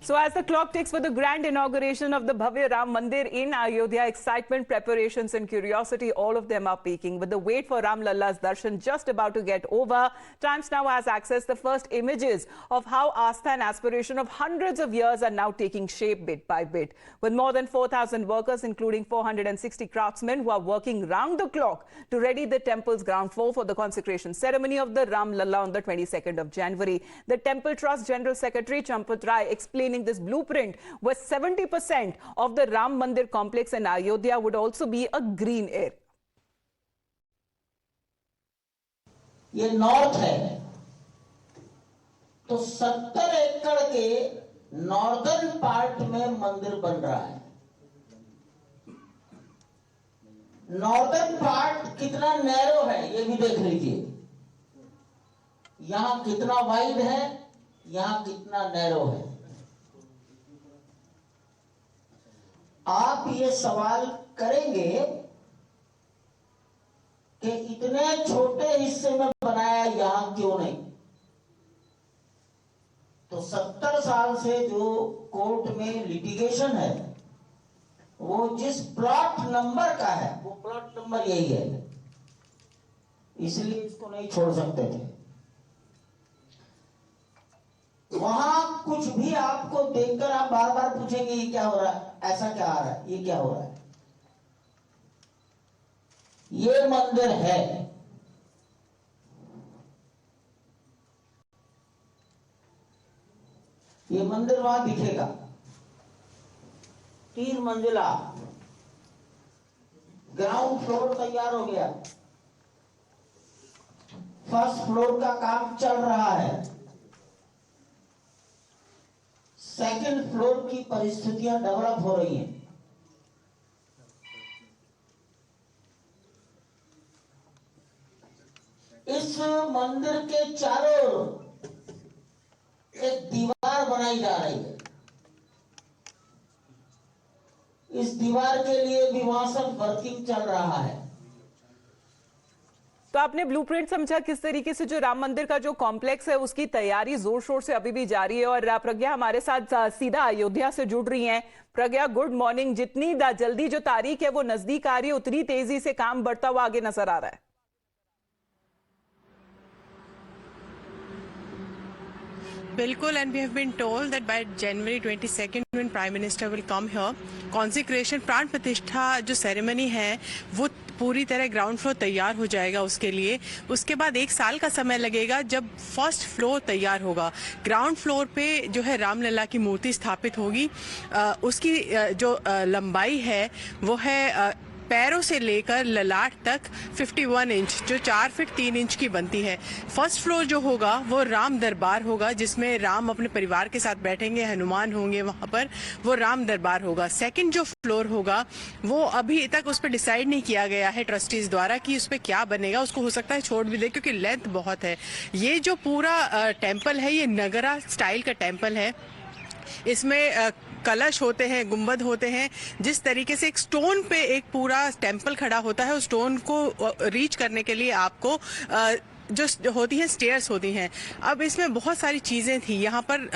So as the clock ticks for the grand inauguration of the Bhavya Ram Mandir in Ayodhya, excitement, preparations and curiosity, all of them are peaking. With the wait for Ram Lalla's darshan just about to get over, Times Now has accessed the first images of how Astha and aspiration of hundreds of years are now taking shape bit by bit. With more than 4,000 workers, including 460 craftsmen who are working round the clock to ready the temple's ground floor for the consecration ceremony of the Ram Lalla on the 22nd of January. The Temple Trust General Secretary Champat Rai explained this blueprint where 70% of the Ram Mandir complex in Ayodhya would also be a green area. ये north है तो 70 एकड़ के northern part में मंदिर बन रहा है। नॉर्दर्न पार्ट कितना नैरो है ये भी देख लीजिए। यहां कितना वाइड है, यहां कितना नैरो है। आप ये सवाल करेंगे कि इतने छोटे हिस्से में बनाया यहां क्यों नहीं? तो 70 साल से जो कोर्ट में लिटिगेशन है वो जिस प्लॉट नंबर का है वो प्लॉट नंबर यही है, इसलिए इसको नहीं छोड़ सकते थे। वहां कुछ भी आपको देखकर आप बार बार पूछेंगे ये क्या हो रहा है, ऐसा क्या आ रहा है, ये क्या हो रहा है। ये मंदिर है। ये मंदिर वहां दिखेगा। 3 मंजिला ग्राउंड फ्लोर तैयार हो गया। फर्स्ट फ्लोर का काम चल रहा है। सेकंड फ्लोर की परिस्थितियां डेवलप हो रही हैं। इस मंदिर के चारों ओर एक दीवार बनाई जा रही है। इस दीवार के लिए भी वहां सब वर्किंग चल रहा है। तो आपने ब्लूप्रिंट समझा किस तरीके से जो राम मंदिर का जो कॉम्प्लेक्स है उसकी तैयारी जोर शोर से अभी भी जारी है। और प्रज्ञा हमारे साथ सीधा अयोध्या से जुड़ रही हैं। प्रज्ञा, गुड मॉर्निंग। जितनी जल्दी जो तारीख है वो नजदीक आ रही है उतनी तेजी से काम बढ़ता हुआ आगे नजर आ रहा है। Bilkul, and we have been told that by January 22nd when Prime Minister will come here, consecration प्राण प्रतिष्ठा जो सेरेमनी है वो पूरी तरह ग्राउंड फ्लोर तैयार हो जाएगा उसके लिए। उसके बाद 1 साल का समय लगेगा जब फर्स्ट फ्लोर तैयार होगा। ग्राउंड फ्लोर पे जो है रामलला की मूर्ति स्थापित होगी। उसकी जो लंबाई है वो है पैरों से लेकर ललाट तक 51 इंच, जो 4 फीट 3 इंच की बनती है। फर्स्ट फ्लोर जो होगा वो राम दरबार होगा जिसमें राम अपने परिवार के साथ बैठेंगे, हनुमान होंगे वहां पर, वो राम दरबार होगा। सेकंड जो फ्लोर होगा वो अभी तक उस पर डिसाइड नहीं किया गया है ट्रस्टीज द्वारा कि उस पर क्या बनेगा। उसको हो सकता है छोड़ भी दे क्योंकि लेंथ बहुत है। ये जो पूरा टेम्पल है ये नगरा स्टाइल का टेम्पल है। इसमें कलश होते हैं, गुंबद होते हैं। जिस तरीके से एक स्टोन पे एक पूरा टेम्पल खड़ा होता है उस स्टोन को रीच करने के लिए आपको जो होती हैं स्टेयर्स होती हैं। अब इसमें बहुत सारी चीज़ें थी। यहाँ पर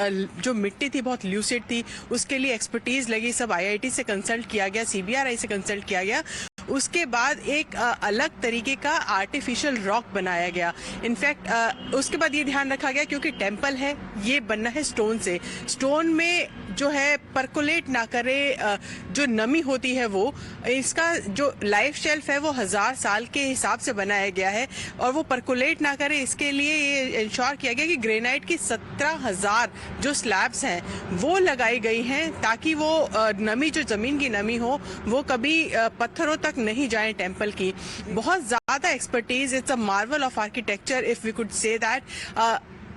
जो मिट्टी थी बहुत ल्यूसिड थी, उसके लिए एक्सपर्टीज लगी। सब IIT से कंसल्ट किया गया, CBRI से कंसल्ट किया गया। उसके बाद एक अलग तरीके का आर्टिफिशियल रॉक बनाया गया। इनफैक्ट उसके बाद ये ध्यान रखा गया क्योंकि टेम्पल है ये बनना है स्टोन से। स्टोन में जो है परकुलेट ना करे जो नमी होती है वो, इसका जो लाइफ शेल्फ है वो 1000 साल के हिसाब से बनाया गया है और वो परकुलेट ना करे इसके लिए ये इंश्योर किया गया कि ग्रेनाइट की 17,000 जो स्लैब्स हैं वो लगाई गई हैं ताकि वो नमी जो जमीन की नमी हो वो कभी पत्थरों तक नहीं जाए टेम्पल की। बहुत ज्यादा expertise, it's a marvel of architecture if we could say that.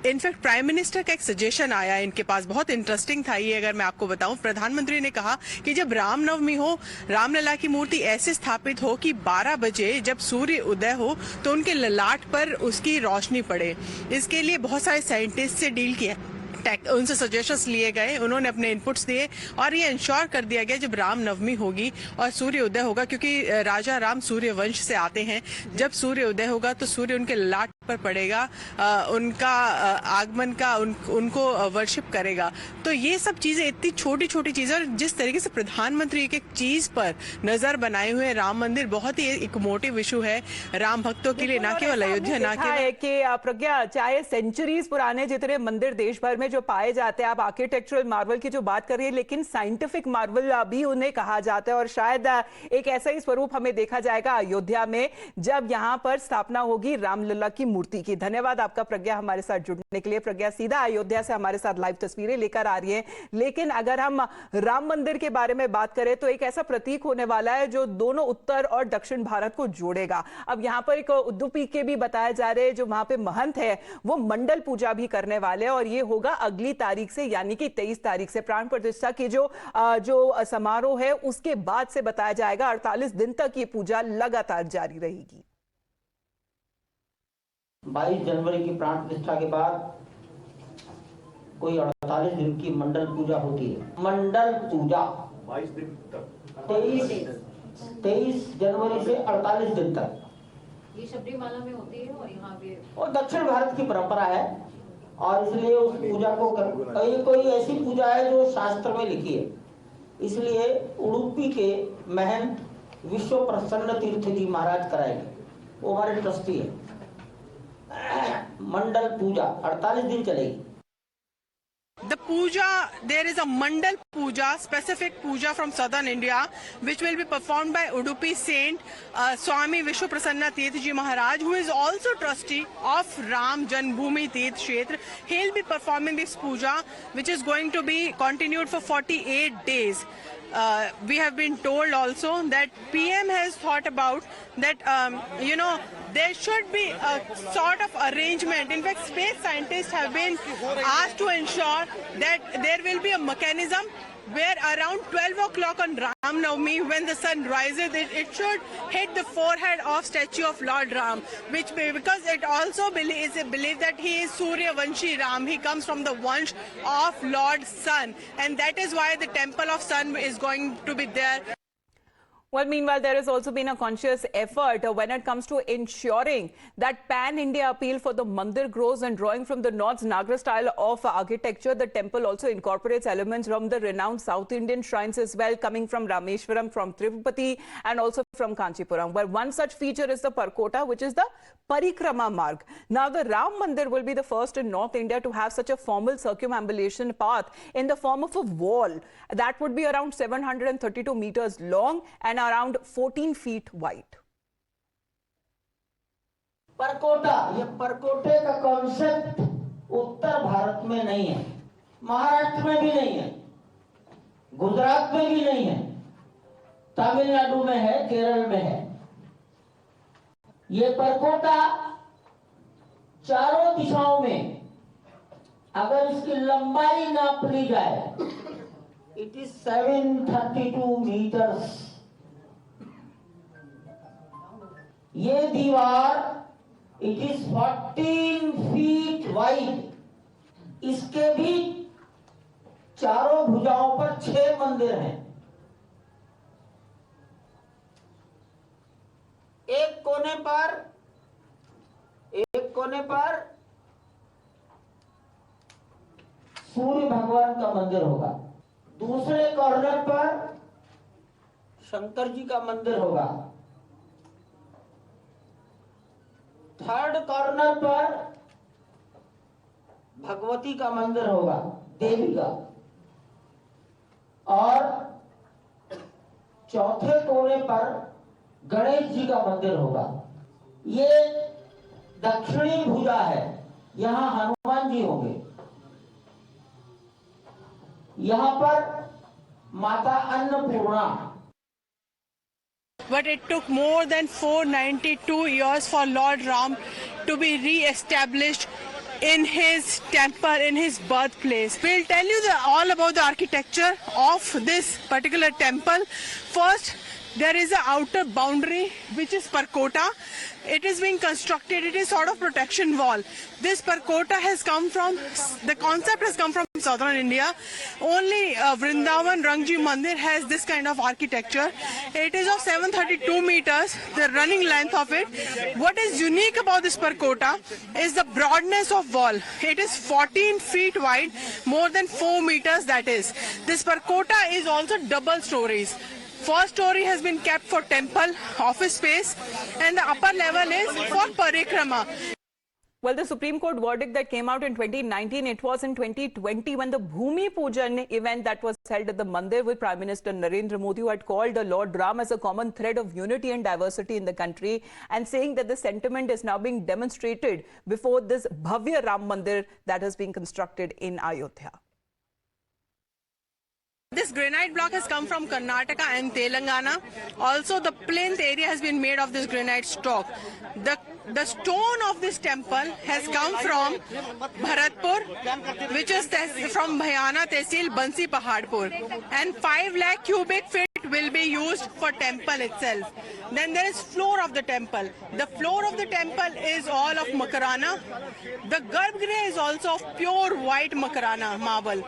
In fact prime minister का एक सजेशन आया इनके पास, बहुत इंटरेस्टिंग था ये अगर मैं आपको बताऊं। प्रधानमंत्री ने कहा कि जब रामनवमी हो, रामलला की मूर्ति ऐसे स्थापित हो कि 12 बजे जब सूर्य उदय हो तो उनके ललाट पर उसकी रोशनी पड़े। इसके लिए बहुत सारे साइंटिस्ट से डील किया, उनसे सजेशंस लिए गए, उन्होंने अपने इनपुट्स दिए और ये इंश्योर कर दिया गया जब राम नवमी होगी और सूर्य उदय होगा, क्योंकि राजा राम सूर्य वंश से आते हैं, जब सूर्य उदय होगा तो सूर्य उनके ललाट पर पड़ेगा, उनका आगमन का उनको वर्शिप करेगा। तो ये सब चीजें इतनी छोटी छोटी चीजें, और जिस तरीके से प्रधानमंत्री एक एक चीज पर नजर बनाए हुए, राम मंदिर बहुत ही एक मोटिव इशू है राम भक्तों के लिए, ना केवल अयोध्या, ना केवल कि प्रज्ञा, चाहे सेंचुरीज पुराने जितने मंदिर देश भर में जो पाए जाते हैं, आप आर्किटेक्चरल मार्वल की जो बात कर रही है, लेकिन साइंटिफिक मार्वल भी उन्हें कहा जाता है। और शायद एक ऐसा ही स्वरूप हमें देखा जाएगा अयोध्या में जब यहां पर स्थापना होगी रामलला की मूर्ति की। धन्यवाद आपका प्रज्ञा हमारे साथ जुड़ने के लिए। प्रज्ञा सीधा अयोध्या से हमारे साथ लाइव तस्वीरें लेकर आ रही है। लेकिन अगर हम राम मंदिर के बारे में बात करें तो एक ऐसा प्रतीक होने वाला है जो दोनों उत्तर और दक्षिण भारत को जोड़ेगा। अब यहां पर एक उद्दूपी के भी बताया जा रहे हैं, जो वहां पे महंत है वो मंडल पूजा भी करने वाले हैं, और ये होगा अगली तारीख से, यानी कि 23 तारीख से। प्राण प्रतिष्ठा की जो समारोह है उसके बाद से बताया जाएगा 48 दिन तक ये पूजा लगातार जारी रहेगी। 22 जनवरी की प्राण प्रतिष्ठा के बाद कोई 48 दिन की मंडल पूजा होती है। मंडल पूजा 22 दिन तक, 23 जनवरी से 48 दिन तक ये सबरीमाला में होती है और यहाँ पे और दक्षिण भारत की परंपरा है, और इसलिए उस पूजा को ये कोई ऐसी पूजा है जो शास्त्र में लिखी है। इसलिए उडुपी के महंत विश्व प्रसन्न तीर्थ जी महाराज कराएंगे, वो हमारे ट्रस्टी है। मंडल पूजा 48 दिन चलेगी। The puja, there is a mandal puja, specific puja from southern India, which will be performed by Udupi Saint Swami Vishwaprasanna Tirth Ji Maharaj, who is also trustee of Ram Janmabhoomi Tirth Kshetra. He'll be performing this puja, which is going to be continued for 48 days. We have been told also that PM has thought about that, there should be a sort of arrangement. In fact, space scientists have been asked to ensure that there will be a mechanism where around 12 o'clock on Ram Navami, when the sun rises, it should hit the forehead of statue of Lord Ram, which because it also is believed that he is Surya Vanshi Ram. He comes from the Vansh of Lord Sun, and that is why the temple of Sun is going to be there. Well, meanwhile, there has also been a conscious effort when it comes to ensuring that pan-India appeal for the mandir grows, and drawing from the North's Nagra style of architecture, the temple also incorporates elements from the renowned South Indian shrines as well, coming from Rameshwaram, from Tirupati, and also from Kanchipuram, where one such feature is the Parkota, which is the Parikrama Marg. Now, the Ram Mandir will be the first in North India to have such a formal circumambulation path in the form of a wall. That would be around 732 meters long and around 14 feet wide. परकोटा, ये परकोटे का concept उत्तर भारत में नहीं है, महाराष्ट्र में भी नहीं है, गुजरात में भी नहीं है, तमिलनाडु में है, केरल में है। ये परकोटा चारों दिशाओं में अगर इसकी लंबाई नाप ली जाए, इट इज 732 मीटर्स। ये दीवार इट इज 14 फीट वाइड। इसके भी चारों भुजाओं पर 6 मंदिर हैं। एक कोने पर सूर्य भगवान का मंदिर होगा, दूसरे कॉर्नर पर शंकर जी का मंदिर होगा, थर्ड कॉर्नर पर भगवती का मंदिर होगा, देवी का, और चौथे कोने पर गणेश जी का मंदिर होगा। ये दक्षिणी भुजा है, यहां हनुमान जी होंगे, यहां पर माता Annapurna. But it took more than 492 years for Lord Ram to be re-established in his temple, in his birthplace. We'll tell you all about the architecture of this particular temple. First, there is an outer boundary which is Parkota. It is being constructed. It is sort of protection wall. This Parkota has come from, the concept has come from southern India. Only Vrindavan Rangji Mandir has this kind of architecture. It is of 732 meters, the running length of it. What is unique about this Parkota is the broadness of wall. It is 14 feet wide, more than 4 meters that is. This Parkota is also double stories. First story has been kept for temple, office space, and the upper level is for parikrama. Well, the Supreme Court verdict that came out in 2019, it was in 2020 when the Bhumi Pujan event that was held at the Mandir with Prime Minister Narendra Modi, who had called the Lord Ram as a common thread of unity and diversity in the country, and saying that the sentiment is now being demonstrated before this Bhavya Ram Mandir that is being constructed in Ayodhya. This granite block has come from Karnataka and Telangana. Also, the plinth area has been made of this granite stock. The stone of this temple has come from Bharatpur, which is from Bhayana Tehsil, Bansi Pahadpur. And 5 lakh cubic feet will be used for temple itself. Then there is floor of the temple. The floor of the temple is all of Makarana. The Garbhagriha is also of pure white Makarana marble.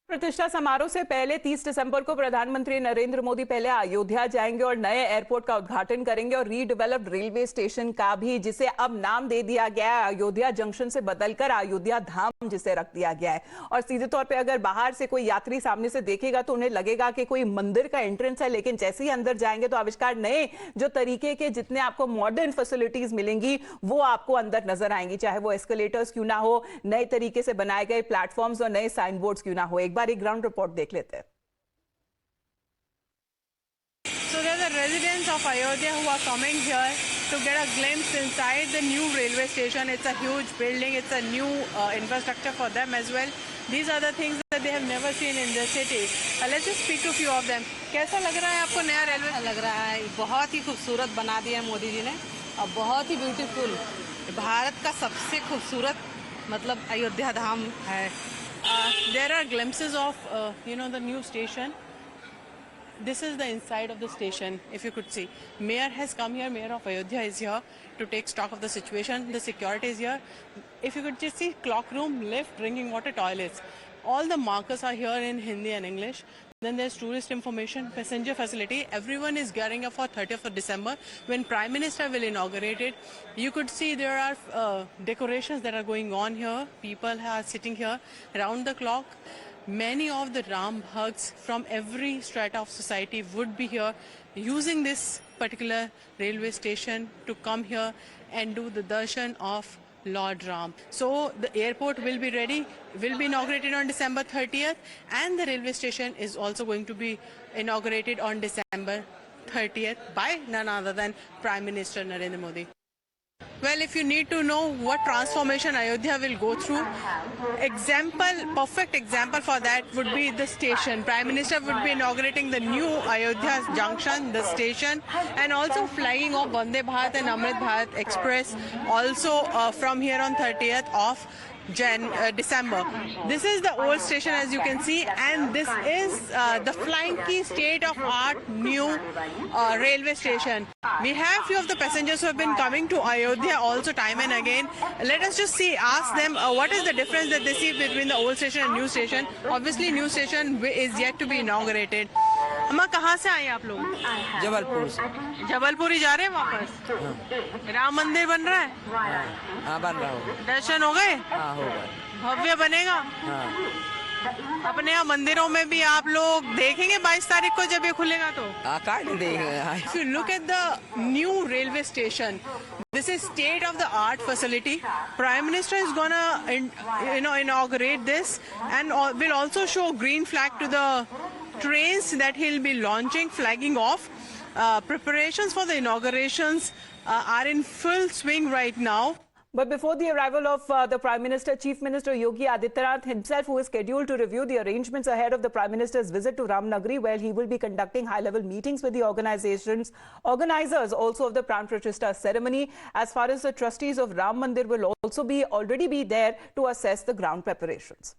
प्रतिष्ठा समारोह से पहले 30 दिसंबर को प्रधानमंत्री नरेंद्र मोदी पहले अयोध्या जाएंगे और नए एयरपोर्ट का उद्घाटन करेंगे और रीडेवलप्ड रेलवे स्टेशन का भी, जिसे अब नाम दे दिया गया है अयोध्या जंक्शन से बदलकर अयोध्या धाम जिसे रख दिया गया है। और सीधे तौर पे अगर बाहर से कोई यात्री सामने से देखेगा तो उन्हें लगेगा कि कोई मंदिर का एंट्रेंस है, लेकिन जैसे ही अंदर जाएंगे तो आविष्कार नए जो तरीके के जितने आपको मॉडर्न फैसिलिटीज मिलेंगी वो आपको अंदर नजर आएंगी, चाहे वो एस्केलेटर्स क्यों ना हो, नए तरीके से बनाए गए प्लेटफॉर्म्स और नए साइन बोर्ड्स क्यों ना हो। एक बार एक ग्राउंड रिपोर्ट देख लेते हैं। So there are the residents of Ayodhya who are coming here to get a glimpse inside the new railway station. It's a huge building. It's a new infrastructure for them as well. These are the things that they have never seen in the city. Let's just speak to a few of them. कैसा लग रहा है आपको नया railway? लग रहा है बहुत ही खूबसूरत बना दिया है मोदी जी ने और बहुत ही ब्यूटीफुल। भारत का सबसे खूबसूरत मतलब अयोध्या धाम है। There are glimpses of the new station. This is the inside of the station, if you could see. Mayor has come here, Mayor of Ayodhya is here to take stock of the situation. The security is here. If you could just see clock room, lift, drinking water, toilets. All the markers are here in Hindi and English. Then there's tourist information, passenger facility. Everyone is gearing up for 30th of December when Prime Minister will inaugurate it. You could see there are decorations that are going on here. People are sitting here around the clock. Many of the Ram Bhakts from every strata of society would be here using this particular railway station to come here and do the darshan of Lord Ram. So the airport will be ready, will be inaugurated on December 30th, and the railway station is also going to be inaugurated on December 30th by none other than Prime Minister Narendra Modi. Well, if you need to know what transformation Ayodhya will go through, perfect example for that would be the station. Prime Minister would be inaugurating the new Ayodhya Junction, the station, and also flying of Vande Bharat and Amrit Bharat Express also from here on 30th of December. This is the old station, as you can see, and this is the flying key state-of-art new railway station. We have few of the passengers who have been coming to Ayodhya also time and again. Let us just ask them what is the difference that they see between the old station and new station. Obviously, new station is yet to be inaugurated. अम्मा कहाँ से आए आप लोग? जबलपुर से। जबलपुर ही जा रहे हैं वापस? राम मंदिर बन रहा है? हाँ बन रहा होगा। दर्शन हो गए? हाँ होगा। भव्य बनेगा? हाँ। अपने यहाँ मंदिरों में भी आप लोग देखेंगे 22 तारीख को जब ये खुलेगा तो? काय नहीं देखेंगे। If you look at the new railway station, this is state of the art facility. Prime Minister is gonna inaugurate this and will also show green flag to the trains that he'll be launching, flagging off. Preparations for the inaugurations are in full swing right now. But before the arrival of the Prime Minister, Chief Minister Yogi Adityanath himself, who is scheduled to review the arrangements ahead of the Prime Minister's visit to Ramnagari, where he will be conducting high-level meetings with the organizers also of the Pran Pratishtha ceremony. As far as the trustees of Ram Mandir will also already be there to assess the ground preparations.